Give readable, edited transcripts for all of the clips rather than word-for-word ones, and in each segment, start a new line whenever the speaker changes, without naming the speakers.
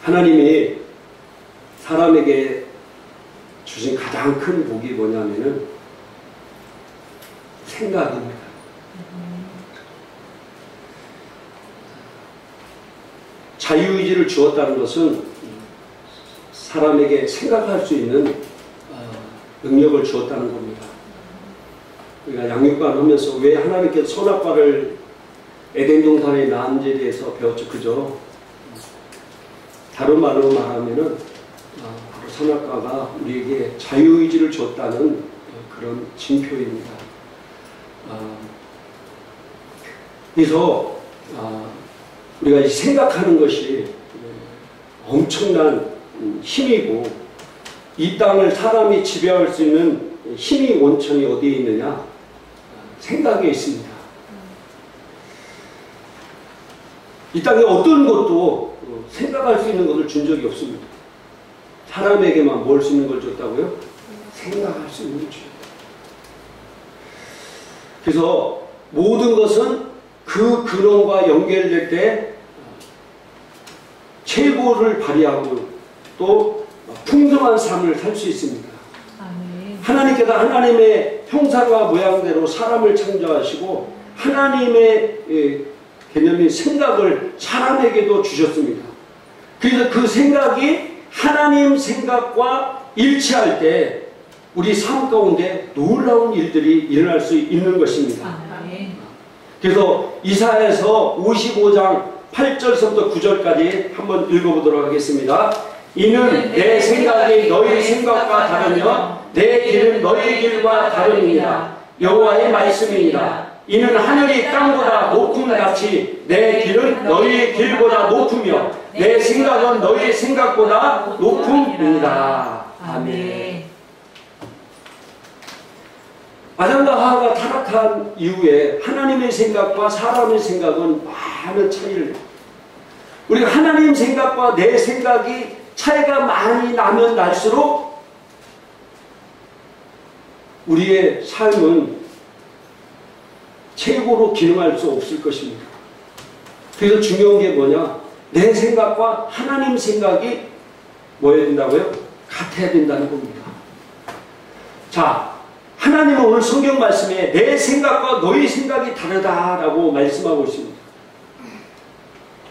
하나님이 사람에게 주신 가장 큰 복이 뭐냐면은 생각입니다. 자유의지를 주었다는 것은 사람에게 생각할 수 있는 능력을 주었다는 겁니다. 우리가 양육관 하면서 왜 하나님께서 선악과를 에덴 동산에 낳은지에 대해서 배웠죠. 그죠? 다른 말로 말하면은 바로 선악과가 우리에게 자유의지를 줬다는 그런 징표입니다. 그래서 우리가 생각하는 것이 엄청난 힘이고, 이 땅을 사람이 지배할 수 있는 힘이 원천이 어디에 있느냐? 생각에 있습니다. 이 땅에 어떤 것도 생각할 수 있는 것을 준 적이 없습니다. 사람에게만 뭘 수 있는 걸 줬다고요? 생각할 수 있는 걸 줬다. 그래서 모든 것은 그 근원과 연결될 때 최고를 발휘하고 또 풍성한 삶을 살 수 있습니다. 아멘. 하나님께서 하나님의 형상과 모양대로 사람을 창조하시고 하나님의 개념인 생각을 사람에게도 주셨습니다. 그래서 그 생각이 하나님 생각과 일치할 때 우리 삶 가운데 놀라운 일들이 일어날 수 있는 것입니다. 아멘. 그래서 이사야서 55장 8절부터 9절까지 한번 읽어보도록 하겠습니다. 이는 내 생각이 너희 생각과 다르며 내 길은 너희 길과 다름이니라. 여호와의 말씀이니라. 이는 하늘이 땅보다 높음 같이 내 길은 너희의 길보다 높으며 내 생각은 너희의 생각보다 높음이니라. 아멘. 아담과 하와가 타락한 이후에 하나님의 생각과 사람의 생각은 많은 차이를, 우리가 하나님 생각과 내 생각이 차이가 많이 나면 날수록 우리의 삶은 최고로 기능할 수 없을 것입니다. 그래서 중요한 게 뭐냐? 내 생각과 하나님 생각이 뭐여야 된다고요? 같아야 된다는 겁니다. 자, 하나님은 오늘 성경 말씀에 내 생각과 너희 생각이 다르다라고 말씀하고 있습니다.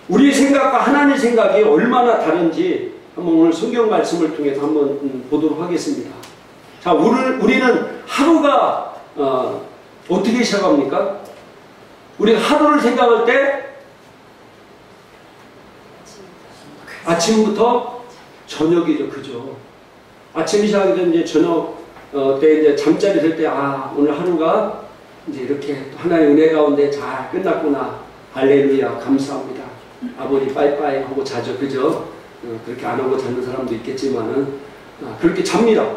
우리 생각과 하나님의 생각이 얼마나 다른지 한번 오늘 성경 말씀을 통해서 한번 보도록 하겠습니다. 자, 우리는 하루가 어떻게 시작합니까? 우리가 하루를 생각할 때 아침부터 저녁이죠. 그죠? 아침이 시작하기 전에 이제 저녁 때 이제 잠자리 들 때 오늘 하루가 이제 이렇게 하나님의 은혜 가운데 잘 끝났구나. 할렐루야, 감사합니다. 아버지 빠이빠이 하고 자죠. 그죠? 그렇게 안 하고 자는 사람도 있겠지만은 그렇게 잡니다.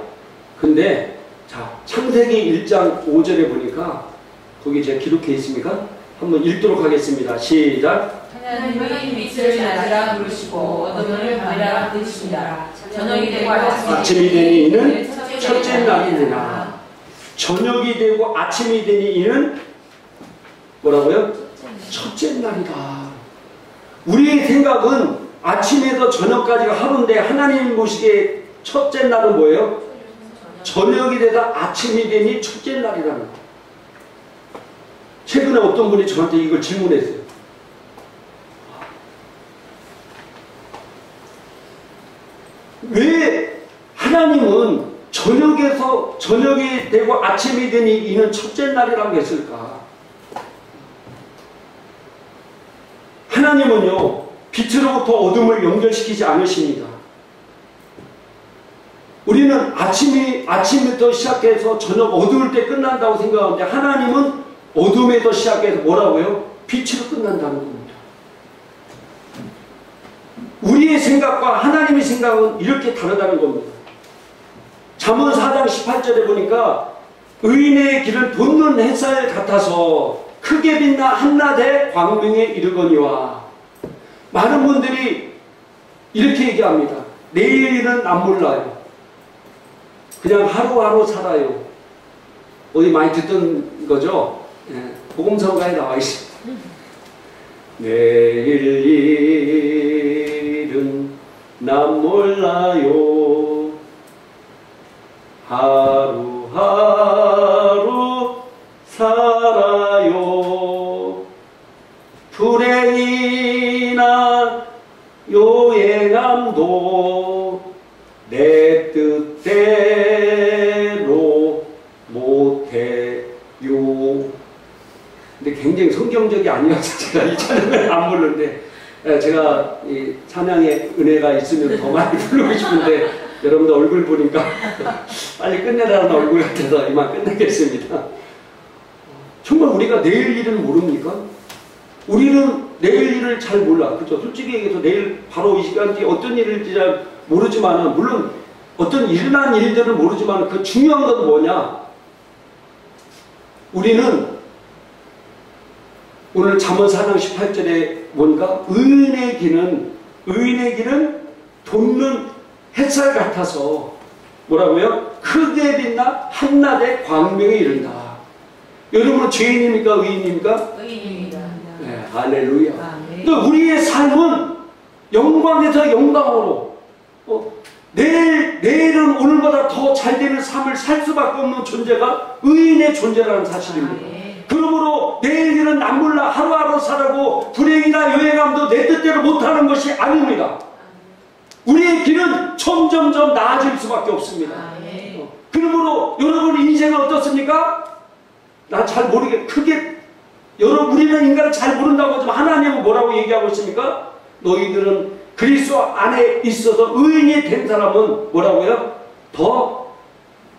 근데 자, 창세기 1장 5절에 보니까 거기 제가 기록해 있습니까? 한번 읽도록 하겠습니다. 시작.
하나님은 빛을 낮이라 부르시고 어둠을 밤이라 부르십니다. 저녁이 되고
아침이 되니 이는 첫째 날이니라. 저녁이 되고 아침이 되니 이는 뭐라고요? 첫째 날이다. 우리의 생각은 아침에서 저녁까지가 하루인데 하나님 보시기에 첫째 날은 뭐예요? 저녁이 되다 아침이 되니 첫째 날이라는 거. 최근에 어떤 분이 저한테 이걸 질문했어요. 왜 하나님은 저녁이 되고 아침이 되니 이는 첫째 날이라고 했을까? 하나님은요, 빛으로부터 어둠을 연결시키지 않으십니다. 우리는 아침부터 시작해서 저녁 어두울 때 끝난다고 생각하는데 하나님은 어둠에서 시작해서 뭐라고요? 빛으로 끝난다는 겁니다. 우리의 생각과 하나님의 생각은 이렇게 다르다는 겁니다. 잠언 4장 18절에 보니까 의인의 길은 돋는 햇살 같아서 크게 빛나 한낮에 광명에 이르거니와. 많은 분들이 이렇게 얘기합니다. 내일 일은 안 몰라요. 그냥 하루하루 살아요. 어디 많이 듣던 거죠? 복음서가에 나와 있습니다. 내일 일은 몰라요. 하루하루 살아요. 불행이나 요행함도 내 뜻대로 못해요. 근데 굉장히 성경적이 아니어서 제가 이 찬양을 안 부르는데, 제가 이 찬양의 은혜가 있으면 더 많이 부르고 싶은데 여러분들 얼굴 보니까 빨리 끝내라는 얼굴 같아서 이만 끝내겠습니다. 정말 우리가 내일 일을 모릅니까? 우리는 내일 일을 잘 몰라. 그렇죠? 솔직히 얘기해서 내일 바로 이 시간 뒤에 어떤 일일지 잘 모르지만, 물론 어떤 일어난 일들은 모르지만 그 중요한 건 뭐냐? 우리는 오늘 잠언 4장 18절에 뭔가 의인의 길은 돋는 햇살 같아서 뭐라고요? 크게 빛나 한낮에 광명에 이른다. 여러분은 죄인입니까? 의인입니까?
의인입니다.
네, 할렐루야. 그러니까 우리의 삶은 영광에서 영광으로 내일은 오늘보다 더 잘 되는 삶을 살 수밖에 없는 존재가 의인의 존재라는 사실입니다. 그러므로 내일 일은 남 몰라 하루하루 살아고 불행이나 요행함도 내 뜻대로 못하는 것이 아닙니다. 우리의 길은 점점점 나아질 수밖에 없습니다. 그러므로 여러분 인생은 어떻습니까? 나 잘 크게 우리는 인간을 잘 모른다고 하지만 하나님은 뭐라고 얘기하고 있습니까? 너희들은 그리스도 안에 있어서 의인이 된 사람은 뭐라고요?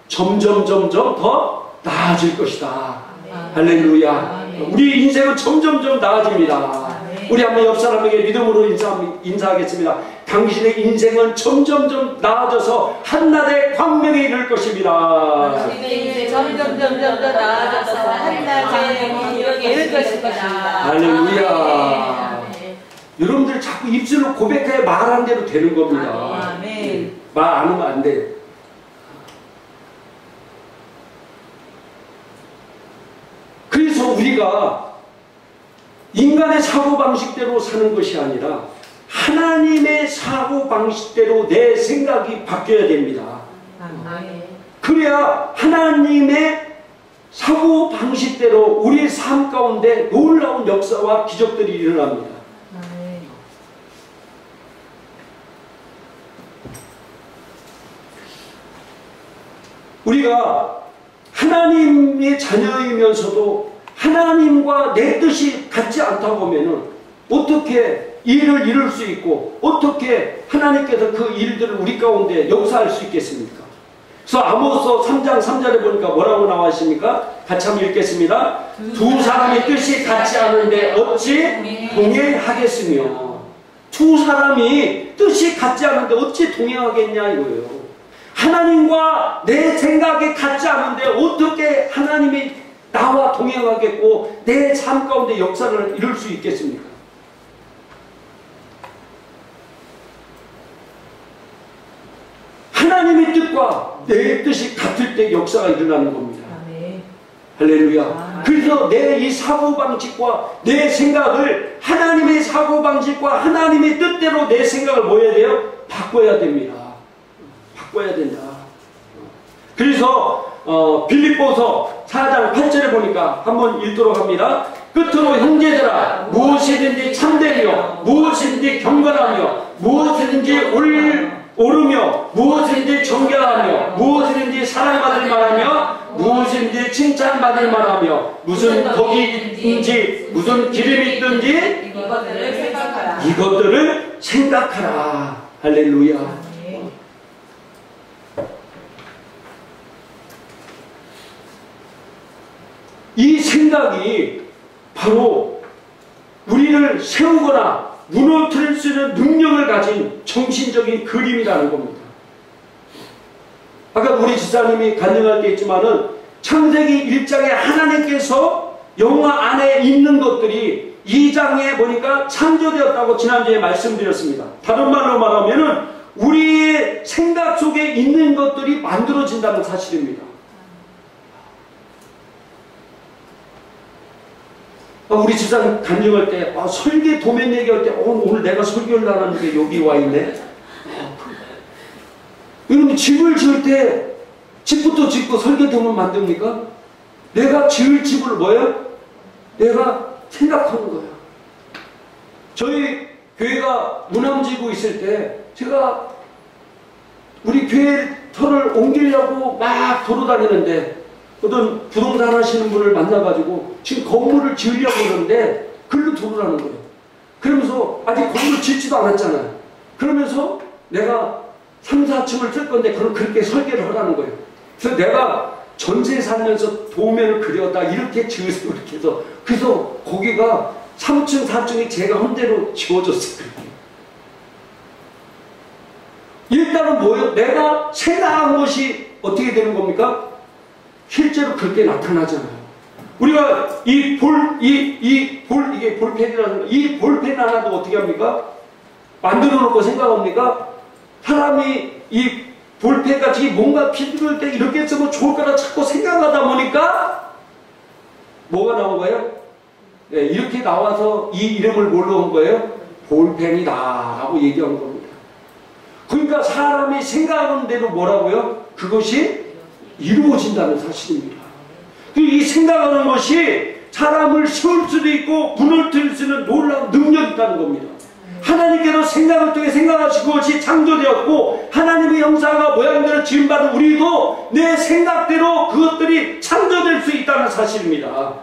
점점점 더 나아질 것이다. 할렐루야. 우리 인생은 점점점 나아집니다. 우리 한번 옆 사람에게 믿음으로 인사하겠습니다. 당신의 인생은 점점점 나아져서 한낮에 광명에 이를 것입니다.
당신의 인생 점점점 더 나아져서 한낮에 광명에 이를 것입니다.
할렐루야. 여러분들 자꾸 입술로 고백해 말한 대로 되는 겁니다. 말 안 하면 안 돼요. 그래서 우리가 인간의 사고방식대로 사는 것이 아니라 하나님의 사고방식대로 내 생각이 바뀌어야 됩니다. 그래야 하나님의 사고방식대로 우리의 삶 가운데 놀라운 역사와 기적들이 일어납니다. 우리가 하나님의 자녀이면서도 하나님과 내 뜻이 같지 않다고 하면은 어떻게 일을 이룰 수 있고 어떻게 하나님께서 그 일들을 우리 가운데 역사할 수 있겠습니까? 그래서 아모스 3장 3절에 보니까 뭐라고 나와 있습니까? 같이 한번 읽겠습니다. 두 사람의 뜻이 같지 않은데 어찌 동행하겠으며. 두 사람이 뜻이 같지 않은데 어찌 동행하겠냐 이거예요. 하나님과 내 생각이 같지 않은데 어떻게 하나님이 나와 동행하겠고 내 삶 가운데 역사를 이룰 수 있겠습니까? 하나님의 뜻과 내 뜻이 같을 때 역사가 일어나는 겁니다. 할렐루야. 그래서 내 이 사고방식과 내 생각을 하나님의 사고방식과 하나님의 뜻대로 내 생각을 뭐 해야 돼요? 바꿔야 됩니다. 바꿔야 된다. 그래서 빌립보서 4장 8절에 보니까 한번 읽도록 합니다. 끝으로 형제들아 무엇이든지 참되며 무엇이든지 경건하며 무엇이든지 옳으며 무엇이든지 존경하며 무엇이든지 사랑받을 만하며 무엇이든지 칭찬받을 만하며 무슨 덕이 무슨 기름이 있든지 이것들을 생각하라. 할렐루야. 이 생각이 바로 우리를 세우거나 무너뜨릴 수 있는 능력을 가진 정신적인 그림이라는 겁니다. 아까 우리 지사님이 간증할 때 있지만은 창세기 1장에 하나님께서 영화 안에 있는 것들이 2장에 보니까 창조되었다고 지난주에 말씀드렸습니다. 다른 말로 말하면은 우리의 생각 속에 있는 것들이 만들어진다는 사실입니다. 우리 집사님 간증할 때 설계 도면 얘기할 때 오늘 내가 설교를 나눴는데 여기 와 있네. 여러분 집을 지을 때 집부터 짓고 설계도면 만듭니까? 내가 지을 집을 뭐예요? 내가 생각하는 거야. 저희 교회가 무남지구 있을 때 제가 우리 교회 터를 옮기려고 막 돌아다니는데 어떤 부동산 하시는 분을 만나가지고 지금 건물을 지으려고 그러는데 글로 들어오라는 거예요. 그러면서 아직 건물을 짓지도 않았잖아요. 그러면서 내가 3, 4층을 쓸 건데 그럼 그렇게 설계를 하라는 거예요. 그래서 내가 전세 살면서 도면을 그려다 이렇게 지으세요 이렇게 해서 그래서 거기가 3층, 4층이 제가 헌대로 지워졌어요. 일단은 뭐예요? 내가 생각한 것이 어떻게 되는 겁니까? 실제로 그렇게 나타나잖아요. 우리가 이게 볼펜이라는 거, 이 볼펜 하나도 어떻게 합니까? 만들어 놓고 생각합니까? 사람이 이 볼펜 같이 뭔가 필요할 때 이렇게 했으면 좋을 거라 자꾸 생각하다 보니까 뭐가 나온 거예요? 네, 이렇게 나와서 이 이름을 뭘로 한 거예요? 볼펜이다 라고 얘기한 겁니다. 그러니까 사람이 생각하는 대로 뭐라고요? 그것이 이루어진다는 사실입니다. 이 생각하는 것이 사람을 세울 수도 있고 무너뜨릴 수 있는 놀라운 능력이 있다는 겁니다. 하나님께서 생각을 통해 생각하신 것이 창조되었고 하나님의 형상과 모양대로 지음받은 우리도 내 생각대로 그것들이 창조될 수 있다는 사실입니다.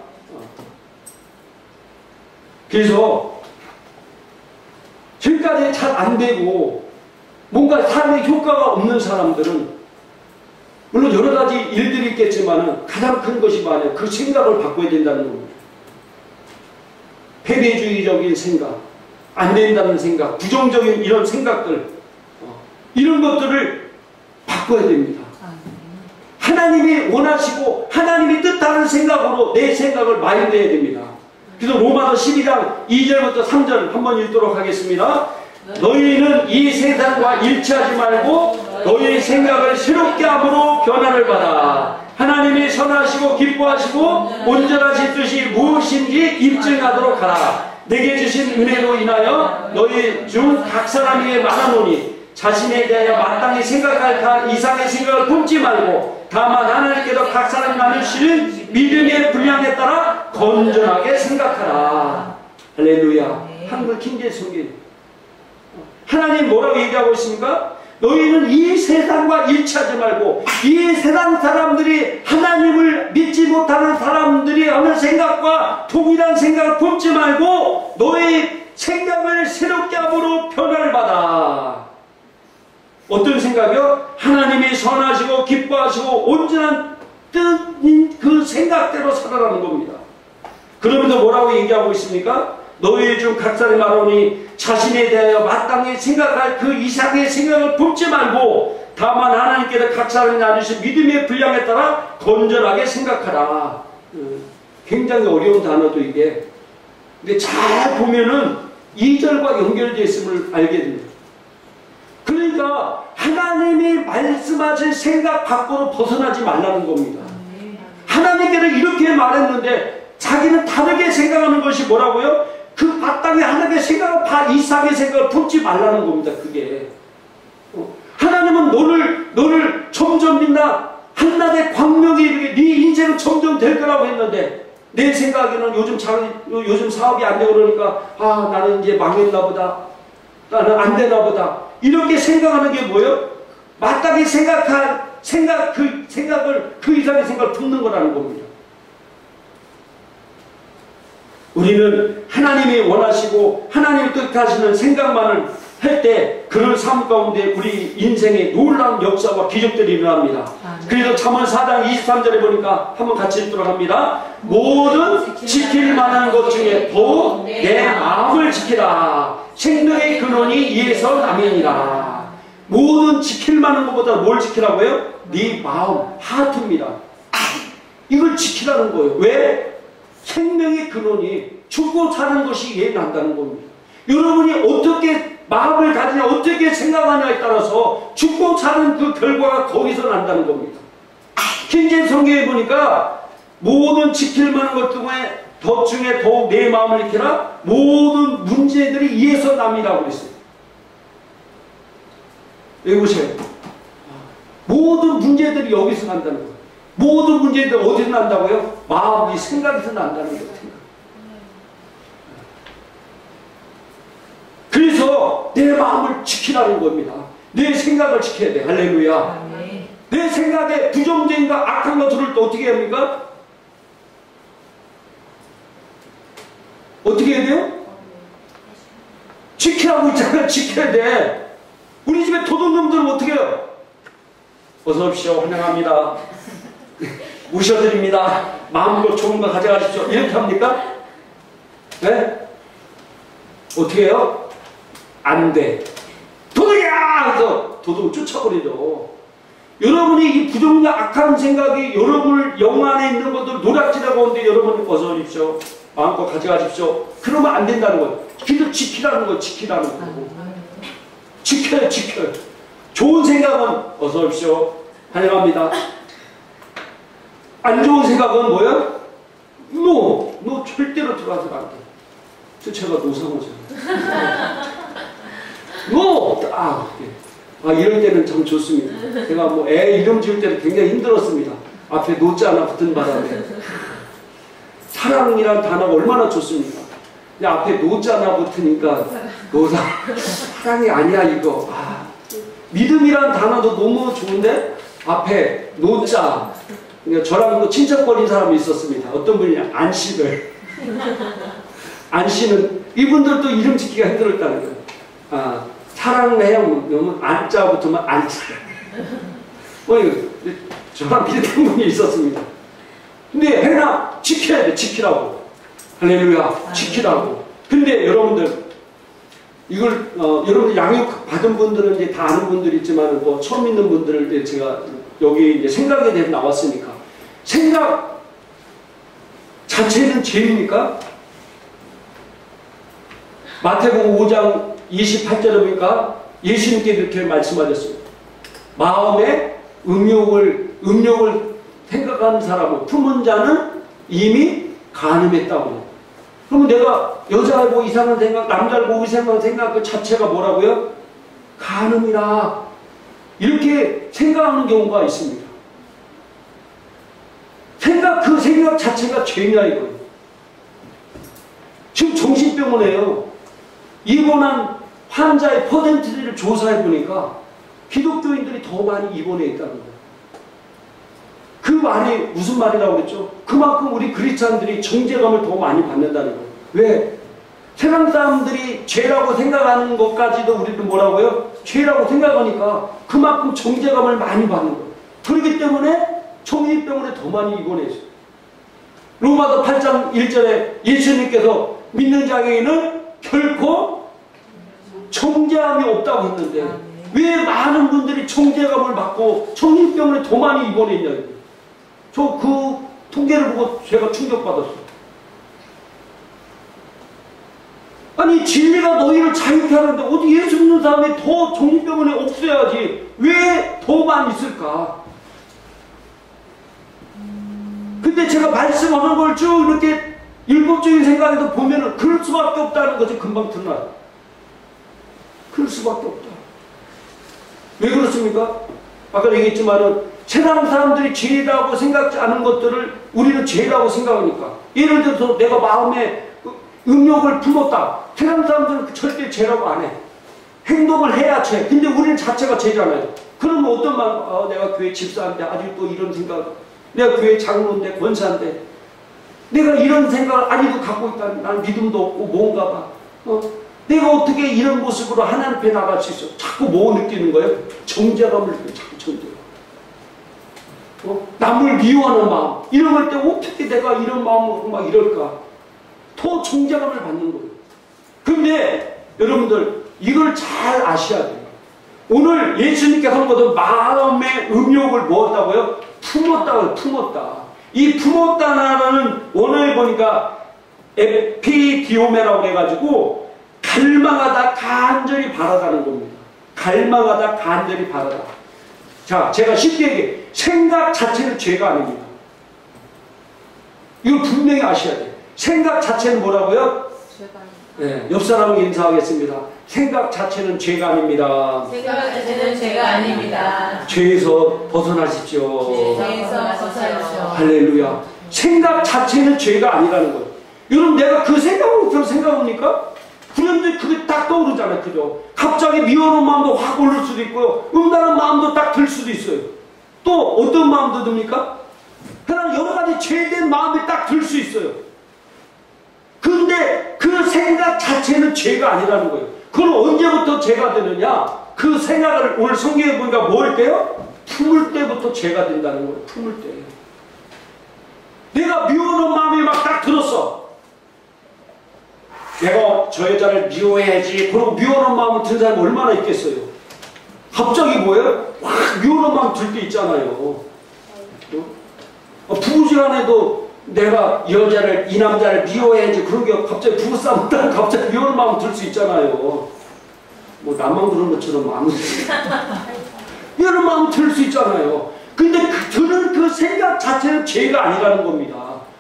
그래서 지금까지 잘 안 되고 뭔가 삶의 효과가 없는 사람들은 물론 여러 가지 일들이 있겠지만 가장 큰 것이 뭐냐, 그 생각을 바꿔야 된다는 겁니다. 패배주의적인 생각, 안 된다는 생각, 부정적인 이런 생각들, 이런 것들을 바꿔야 됩니다. 하나님이 원하시고 하나님이 뜻하는 생각으로 내 생각을 마련해야 됩니다. 그래서 로마서 12장 2절부터 3절 한번 읽도록 하겠습니다. 너희는 이 세상과 일치하지 말고 너희의 생각을 새롭게 함으로 변화를 받아 하나님이 선하시고 기뻐하시고 온전하신 뜻이 무엇인지 입증하도록 하라. 내게 주신 은혜로 인하여 너희 중 각 사람에게 말하노니 자신에 대하여 마땅히 생각할 다 이상의 생각을 품지 말고 다만 하나님께서 각 사람이 나누시는 믿음의 분량에 따라 건전하게 생각하라. 할렐루야. 한글 킹제임 성경. 하나님 뭐라고 얘기하고 있습니까? 너희는 이 세상과 일치하지 말고 이 세상 사람들이 하나님을 믿지 못하는 사람들이 하는 생각과 동일한 생각을 품지 말고 너의 생각을 새롭게 함으로 변화를 받아. 어떤 생각이요? 하나님이 선하시고 기뻐하시고 온전한 뜻인 그 생각대로 살아가는 겁니다. 그러면서 뭐라고 얘기하고 있습니까? 너희 중 각 사람이 말하니 자신에 대하여 마땅히 생각할 그 이상의 생각을 품지 말고 다만 하나님께서 각 사람이 나누신 믿음의 분량에 따라 건전하게 생각하라. 굉장히 어려운 단어도 이게. 근데 잘 보면은 2절과 연결되어 있음을 알게 됩니다. 그러니까 하나님이 말씀하신 생각 밖으로 벗어나지 말라는 겁니다. 하나님께서 이렇게 말했는데 자기는 다르게 생각하는 것이 뭐라고요? 그 마땅히 하나님의 생각을 다 이상의 생각을 품지 말라는 겁니다. 그게 하나님은 너를 점점 빛나 한낮의 광명이 이르게 네 인생은 점점 될 거라고 했는데 내 생각에는 요즘 사업이 안 되고 그러니까 나는 이제 망했나 보다, 나는 안 되나 보다, 이렇게 생각하는 게 뭐예요? 마땅히 생각할 그 생각을 그 이상의 생각을 품는 거라는 겁니다. 우리는 하나님이 원하시고 하나님이 뜻하시는 생각만을 할 때 그런 삶 가운데 우리 인생에 놀라운 역사와 기적들이 일어납니다. 그래서 잠언 4장 23절에 보니까 한번 같이 읽도록 합니다. 모든 지킬 만한 것 중에 더욱 내 마음을 지키라. 생명의 근원이 이에서 남이니라. 모든 지킬 만한 것보다 뭘 지키라고요? 네 마음, 하트입니다. 이걸 지키라는 거예요. 왜? 생명의 근원이 죽고 사는 것이 이해 난다는 겁니다. 여러분이 어떻게 마음을 가지냐, 어떻게 생각하냐에 따라서 죽고 사는 그 결과가 거기서 난다는 겁니다. 킹제임 성경에 보니까 모든 지킬 만한 것 중에 더 중에 더욱 내 마음을 지키라. 모든 문제들이 이에서 남이라고 그랬어요. 여기 보세요. 모든 문제들이 여기서 난다는 거예요. 모든 문제들이 어디서 난다고요? 마음, 이 생각에서 난다는 거예요. 생각. 그래서 내 마음을 지키라는 겁니다. 내 생각을 지켜야 돼. 할렐루야. 내 생각에 부정적인가 악한 거 들을 때 어떻게 합니까? 어떻게 해야 돼요? 지키라고 있잖아요. 지켜야 돼. 우리 집에 도둑놈들은 어떻게 해요? 어서 오십시오. 환영합니다. 모셔드립니다. 마음껏 좋은 거 가져가십시오. 이렇게 합니까? 네? 어떻게 해요? 안 돼. 도둑이야! 그래서 도둑을 쫓아버리죠. 여러분이 이 부정적 악한 생각이 여러분을 영 안에 있는 것들 노략질하고 오는데 여러분이 어서 오십시오. 마음껏 가져가십시오. 그러면 안 된다는 거예요. 기도 지키라는 거예요. 지키라는 거고. 지켜요. 지켜요. 좋은 생각은 어서 오십시오. 환영합니다. 안 좋은 생각은 뭐야? 너 절대로 들어가서 안 돼. 저 제가 노상호잖아요. 이럴 때는 참 좋습니다. 제가 뭐 애 이름 지을 때는 굉장히 힘들었습니다. 앞에 노자 하나 붙은 바람에. 사랑이란 단어가 얼마나 좋습니까? 근데 앞에 노자 하나 붙으니까 사랑이 아니야 이거. 믿음이란 단어도 너무 좋은데 앞에 노자. 그러니까 저랑 또 친척거린 사람이 있었습니다. 어떤 분이냐? 안씨들. 안씨는 이분들도 이름 짓기가 힘들었다는 거예요. 사랑해요. 그러면 안자 붙으면 안자. 저랑 비슷한 분이 있었습니다. 근데 행나 지켜야 돼. 지키라고. 할렐루야. 지키라고. 근데 여러분들 이걸 여러분들 양육 받은 분들은 이제 다 아는 분들이 있지만 또 처음 있는 분들을 제가 여기 이제 생각에 대해서 나왔으니까 생각 자체는 죄입니까? 마태복음 5장 28절에 보니까 예수님께 이렇게 말씀하셨어요. 마음에 음욕을 생각하는 사람은 품은 자는 이미 간음했다고. 그러면 내가 여자하고 이상한 생각, 남자하고 이상한 생각 그 자체가 뭐라고요? 간음이라. 이렇게 생각하는 경우가 있습니다. 그 생각 자체가 죄냐 이거예요. 지금 정신병원에요. 입원한 환자의 퍼센트를 조사해 보니까 기독교인들이 더 많이 입원해 있다는 거예요. 그 말이 무슨 말이라고 그랬죠? 그만큼 우리 그리스도인들이 정죄감을 더 많이 받는다는 거예요. 왜? 세상 사람들이 죄라고 생각하는 것까지도 우리도 뭐라고요? 죄라고 생각하니까 그만큼 정죄감을 많이 받는 거예요. 그렇기 때문에 정신병원에 더 많이 입원해 있어요. 로마서 8장 1절에 예수님께서 믿는 자에게는 결코 정죄함이 없다고 했는데 왜 많은 분들이 정죄감을 받고 정신병원에 더 많이 입원해 있냐고요. 저 그 통계를 보고 제가 충격받았어요. 아니 진리가 너희를 자유케 하는데 어디 예수 믿는 사람이 더 정신병원에 없어야지 왜 더 많이 있을까? 근데 제가 말씀하는 걸 쭉 이렇게 율법적인 생각에도 보면은 그럴 수밖에 없다는 것이 금방 드러나요. 그럴 수밖에 없다. 왜 그렇습니까? 아까 얘기했지만은 세상 사람들이 죄라고 생각지 않은 것들을 우리는 죄라고 생각하니까. 예를 들어서 내가 마음에 음욕을 품었다. 세상 사람들은 절대 죄라고 안 해. 행동을 해야 죄. 근데 우리는 자체가 죄잖아요. 그러면 어떤 말, 내가 교회 집사인데 아직도 이런 생각, 내가 교회 장로인데 권사인데 내가 이런 생각을 아직도 갖고 있다. 난 믿음도 없고 뭔가 봐. 내가 어떻게 이런 모습으로 하나님 앞에 나갈 수 있어? 자꾸 뭐 느끼는 거예요? 정죄감을 느껴요. 자꾸 정죄감. 남을 미워하는 마음. 이럴 때 어떻게 내가 이런 마음으로 막 이럴까? 더 정죄감을 받는 거예요. 근데 여러분들 이걸 잘 아셔야 돼요. 오늘 예수님께서 한 것은 마음의 음욕을 뭐었다고요? 품었다고요. 품었다. 이 품었다라는 원어에 보니까 에피디오메라고 해가지고 갈망하다 간절히 바라다는 겁니다. 갈망하다 간절히 바라다. 자, 제가 쉽게 얘기해. 생각 자체는 죄가 아닙니다. 이거 분명히 아셔야 돼요. 생각 자체는 뭐라고요? 네, 옆 사람에게 인사하겠습니다. 생각 자체는 죄가 아닙니다.
생각 자체는 죄가 아닙니다.
죄에서 벗어나십시오.
죄에서 벗어나십시오.
할렐루야. 생각 자체는 죄가 아니라는 거예요. 여러분, 내가 그 생각으로 생각합니까? 그런데 그게 딱 떠오르잖아요. 그죠? 갑자기 미워하는 마음도 확 오를 수도 있고요. 음란한 마음도 딱 들 수도 있어요. 또 어떤 마음도 듭니까? 그냥 여러 가지 죄된 마음이 딱 들 수 있어요. 그런데 그 생각 자체는 죄가 아니라는 거예요. 그건 언제부터 죄가 되느냐? 그 생각을 오늘 성경에 보니까 뭐 할 때요? 품을 때부터 죄가 된다는 거예요. 품을 때. 내가 미워하는 마음이 막 딱 들었어. 내가 저 여자를 미워해야지. 그럼 미워하는 마음을 든 사람이 얼마나 있겠어요? 갑자기 뭐예요? 확 미워하는 마음 들 때 있잖아요. 부부지간에도 내가 이 여자를, 이 남자를 미워해야지. 그런 게 갑자기 부부싸움 따라 갑자기 미워하는 마음 들 수 있잖아요. 뭐 나만 그런 것처럼 마음이 이런 마음 들 수 있잖아요. 근데 드는 그 생각 자체는 죄가 아니라는 겁니다.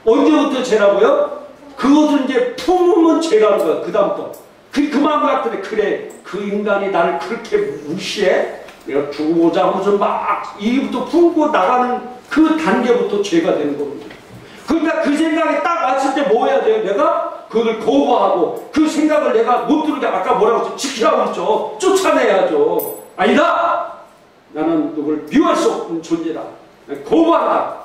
언제부터 죄라고요? 그것은 이제 품으면 죄라는 거야. 그 다음부터. 그 마음 같은데, 그래, 그 인간이 나를 그렇게 무시해? 내가 두고 보자 하면서 막, 이부터 품고 나가는 그 단계부터 죄가 되는 겁니다. 그러니까 그 생각이 딱 왔을 때 뭐 해야 돼요? 내가 그걸 거부하고, 그 생각을 내가 못 들게, 아까 뭐라고 했죠? 지키라고 했죠? 쫓아내야죠. 아니다! 나는 누굴 미워할 수 없는 존재다. 거부한다.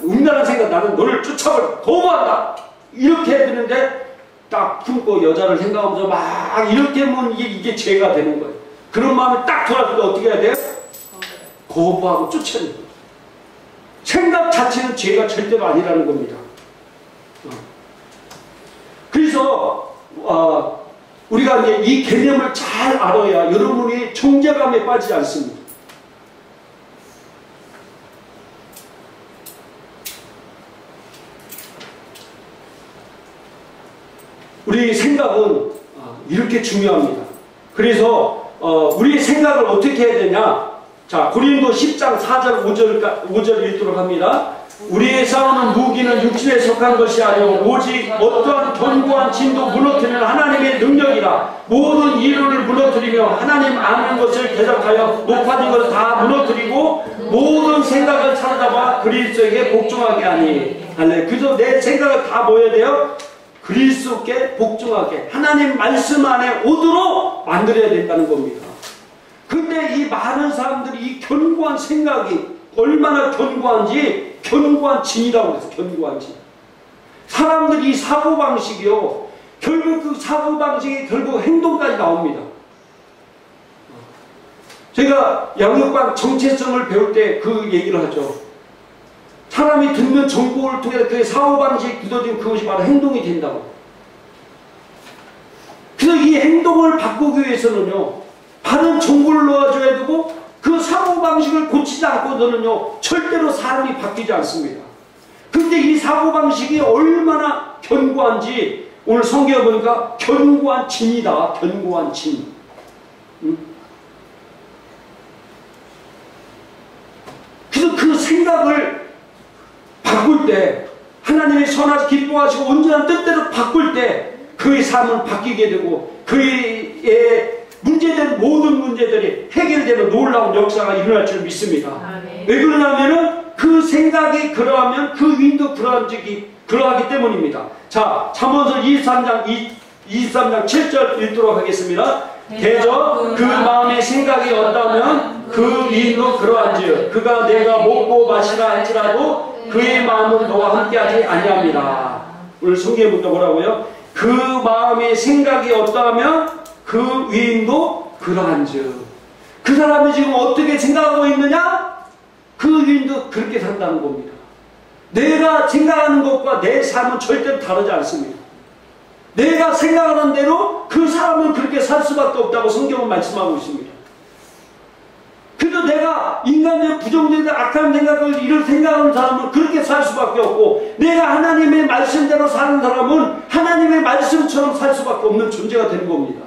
음란한 생각, 나는 너를 쫓아버려. 거부한다. 이렇게 해야 되는데 딱 품고 여자를 생각하면서 막 이렇게 하면 이게 죄가 되는 거예요. 그런 마음이 딱 돌아올 때 어떻게 해야 돼요? 거부하고 쫓아내는 거예요. 생각 자체는 죄가 절대로 아니라는 겁니다. 그래서 우리가 이제 이 개념을 잘 알아야 여러분이 정죄감에 빠지지 않습니다. 우리 생각은 이렇게 중요합니다. 그래서 우리 생각을 어떻게 해야 되냐? 자, 고린도 10장 4절 5절 읽도록 합니다. 우리의 싸우는 무기는 육신에 속한 것이 아니오 오직 어떠한 견고한 진도 무너뜨리는 하나님의 능력이라. 모든 이론을 무너뜨리며 하나님 아는 것을 대적하여 높아진 것을 다 무너뜨리고 모든 생각을 사로잡아 그리스도에게 복종하게 하니. 할렐루야. 그래서 내 생각을 다 뭐 해야 돼요? 그리스도께 복종하게 하나님 말씀 안에 오도록 만들어야 된다는 겁니다. 근데 이 많은 사람들이 이 견고한 생각이 얼마나 견고한지 견고한 진이라고 해서 견고한 진. 사람들이 이 사고방식이요. 결국 그 사고방식이 결국 행동까지 나옵니다. 제가 양육관 정체성을 배울 때 그 얘기를 하죠. 사람이 듣는 정보를 통해서 그의 사고방식이 굳어지면 그것이 바로 행동이 된다고. 그래서 이 행동을 바꾸기 위해서는요, 바른 정보를 넣어줘야 되고, 그 사고방식을 고치지 않고서는요, 절대로 사람이 바뀌지 않습니다. 그런데 이 사고방식이 얼마나 견고한지, 오늘 성경에 보니까 견고한 진이다. 견고한 진. 그래서 그 생각을 바꿀 때 하나님의 선하시 기뻐하시고 온전한 뜻대로 바꿀 때 그의 삶은 바뀌게 되고 그의 문제된 모든 문제들이 해결되는 놀라운 역사가 일어날 줄 믿습니다.
아멘.
왜 그러냐면은 그 생각이 그러하면 그 위인도 그러하기 때문입니다. 자, 잠언서 23장 23장 7절 읽도록 하겠습니다. 대저 그 마음의 생각이 어떠하면 그 위인도 그러한즉 그가 내가 먹고 마시라 할지라도 그의 마음은 너와 함께하지 아니합니다. 오늘 성경에 보니까 뭐라고요? 그 마음의 생각이 어떠하면 그 위인도 그러한즉. 그 사람이 지금 어떻게 생각하고 있느냐? 그 위인도 그렇게 산다는 겁니다. 내가 생각하는 것과 내 삶은 절대로 다르지 않습니다. 내가 생각하는 대로 그 사람은 그렇게 살 수밖에 없다고 성경은 말씀하고 있습니다. 그래도 내가 인간의 부정적인 악한 생각을 이런 생각하는 사람은 그렇게 살 수밖에 없고, 내가 하나님의 말씀대로 사는 사람은 하나님의 말씀처럼 살 수밖에 없는 존재가 되는 겁니다.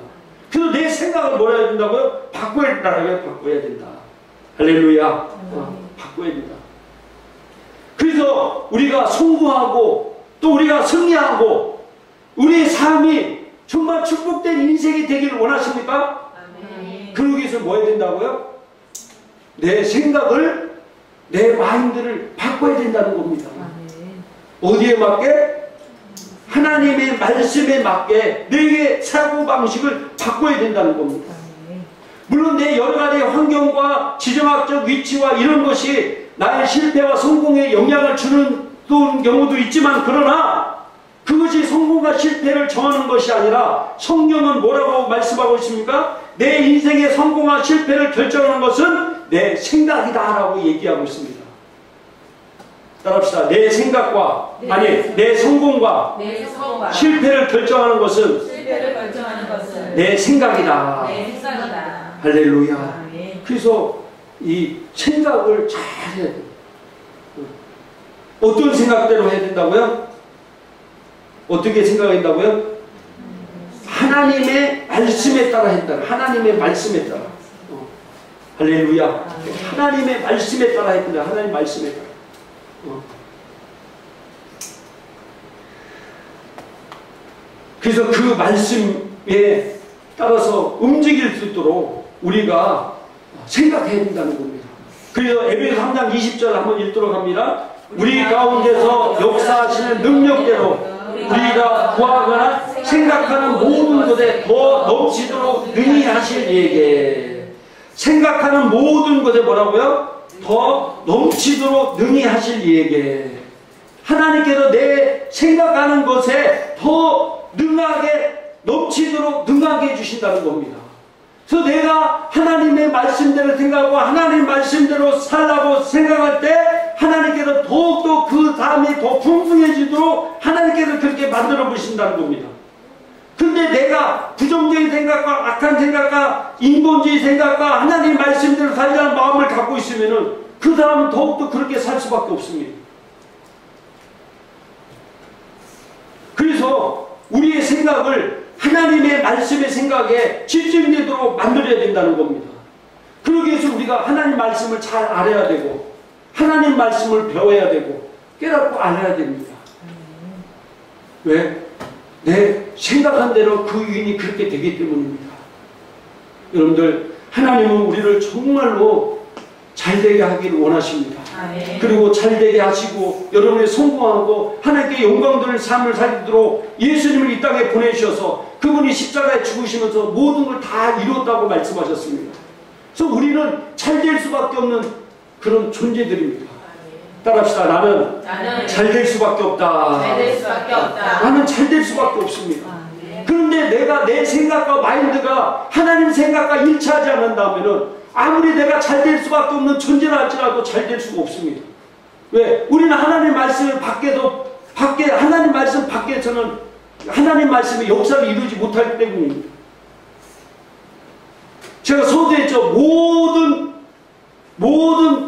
그래서 내 생각을 뭐 해야 된다고요? 바꿔야 된다고요? 바꿔야 된다. 할렐루야. 바꿔야 된다. 그래서 우리가 성공하고 또 우리가 승리하고 우리의 삶이 정말 축복된 인생이 되기를 원하십니까? 그러기 위해서 뭐 해야 된다고요? 내 생각을, 내 마인드를 바꿔야 된다는 겁니다. 어디에 맞게? 하나님의 말씀에 맞게 내게 사고방식을 바꿔야 된다는 겁니다. 물론 내 여러 가지 환경과 지정학적 위치와 이런 것이 나의 실패와 성공에 영향을 주는 경우도 있지만, 그러나 그것이 성공과 실패를 정하는 것이 아니라 성경은 뭐라고 말씀하고 있습니까? 내 인생의 성공과 실패를 결정하는 것은 내 생각이다 라고 얘기하고 있습니다. 따라합시다. 내 생각과 내 성공과 실패를 결정하는 것은 내 생각이다. 할렐루야. 그래서 이 생각을 잘 해야 돼요. 어떤 생각대로 해야 된다고요? 어떻게 생각해야 된다고요? 하나님의 말씀에 따라 했다. 하나님의 말씀에 따라. 할렐루야. 하나님의 말씀에 따라 했다. 하나님의 말씀에 따라. 그래서 그 말씀에 따라서 움직일 수 있도록 우리가 생각해야 된다는 겁니다. 그래서 에베소 3장 20절 한번 읽도록 합니다. 우리 가운데서 역사하시는 능력대로 우리가 구하거나 생각하는 모든 것에 더 넘치도록 능히 하실 이에게. 생각하는 모든 것에 뭐라고요? 더 넘치도록 능히 하실 이에게. 하나님께서 내 생각하는 것에 더 능하게 넘치도록 능하게 해주신다는 겁니다. 그래서 내가 하나님의 말씀대로 생각하고 하나님 말씀대로 살라고 생각할 때 하나님께서 더욱더 그 다음에 더 풍성해지도록 하나님께서 그렇게 만들어 보신다는 겁니다. 근데 내가 부정적인 생각과 악한 생각과 인본주의 생각과 하나님 말씀대로 살자는 마음을 갖고 있으면은 그 다음은 더욱더 그렇게 살 수밖에 없습니다. 그래서 우리의 생각을 하나님의 말씀의 생각에 집중되도록 만들어야 된다는 겁니다. 그러기 위해서 우리가 하나님 말씀을 잘 알아야 되고 하나님 말씀을 배워야 되고 깨닫고 알아야 됩니다. 왜? 내 생각한 대로 그 유인이 그렇게 되기 때문입니다. 여러분들, 하나님은 우리를 정말로 잘되게 하기를 원하십니다. 그리고 잘되게 하시고 여러분이 성공하고 하나님께 영광되는 삶을 살도록 예수님을 이 땅에 보내주셔서 그분이 십자가에 죽으시면서 모든 걸 다 이뤘다고 말씀하셨습니다. 그래서 우리는 잘될 수밖에 없는 그런 존재들입니다. 따라합시다. 나는 잘될 수밖에 없다. 나는 잘될 수밖에 없습니다. 그런데 내가 내 생각과 마인드가 하나님 생각과 일치하지 않는다면 아무리 내가 잘될 수밖에 없는 존재라 할지라도 잘될 수가 없습니다. 왜? 우리는 하나님 말씀을 하나님 말씀 밖에서는 하나님 말씀의 역사를 이루지 못하기 때문입니다. 제가 서두했죠. 모든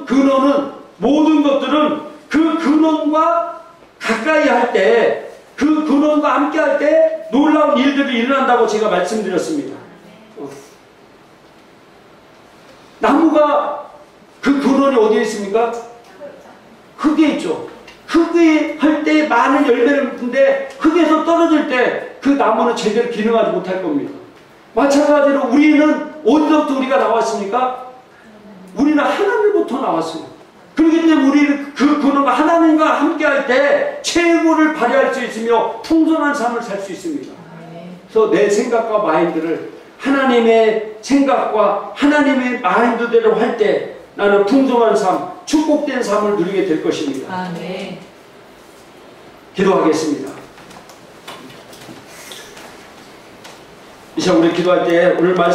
근원은, 모든 것들은 그 근원과 가까이 할 때, 그 근원과 함께 할 때 놀라운 일들이 일어난다고 제가 말씀드렸습니다. 나무가 그 근원이 어디에 있습니까? 흙에 있죠. 흙에 할 때 많은 열매를 맺는데 흙에서 떨어질 때 그 나무는 제대로 기능하지 못할 겁니다. 마찬가지로 우리는 어디서부터 우리가 나왔습니까? 우리는 하나님부터 나왔어요. 그렇기 때문에 우리는 그 근원과 하나님과 함께 할 때 최고를 발휘할 수 있으며 풍성한 삶을 살 수 있습니다. 그래서 내 생각과 마인드를 하나님의 생각과 하나님의 마인드대로 할 때 나는 풍성한 삶, 축복된 삶을 누리게 될 것입니다. 기도하겠습니다. 이 시간 우리 기도할 때 오늘 말씀